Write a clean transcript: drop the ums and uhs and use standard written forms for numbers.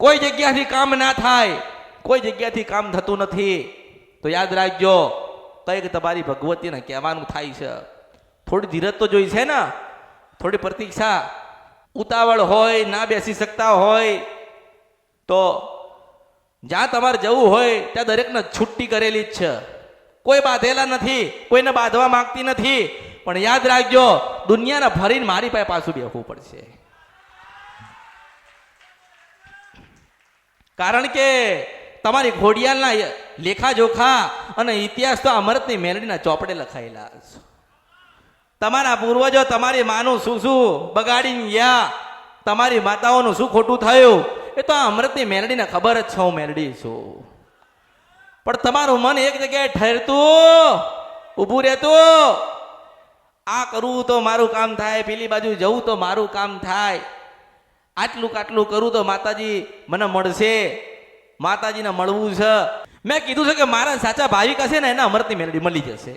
કોઈ જગ્યાથી કામ ના થાય, કોઈ જગ્યાથી કામ થતું નથી. તો યાદ રાખજો, કંઈક તમારી ભગવતીને કહેવાનું થાય છે. થોડી ધીરજ તો જોઈ છે ને, થોડી પ્રતીક્ષા. ઉતાવળ હોય, ના બેસી શકતા હોય તો જ્યાં તમારે જવું હોય ત્યાં દરેકને છુટ્ટી કરેલી જ છે. કોઈ બાંધેલા નથી, કોઈને બાંધવા માંગતી નથી. પણ યાદ રાખજો, દુનિયાને ફરીને મારી પાસે પાછું બેસવું પડશે. કારણ કે તમારી ઘોડિયાળના લેખાજોખા અને ઇતિહાસ તો અમૃતની મેલડીના ચોપડે લખાયેલા છે. તમારા પૂર્વજો તમારી માનું શું શું બગાડીને ગયા, તમારી માતાઓનું શું ખોટું થયું, એ તો આ અમૃતની મેલડીને ખબર જ છે. હું મેલડી છું. પણ તમારું મન એક જગ્યાએ ઠરતું, ઊભું રહેતું, આ કરવું તો મારું કામ થાય, પેલી બાજુ જવું તો મારું કામ થાય, આટલું કાટલું કરું તો માતાજી મને મળશે, માતાજીને મળવું છે. મેં કીધું છે કે મારા સાચા ભાવિક હશે ને એને અમૃતની મેલડી મળી જશે.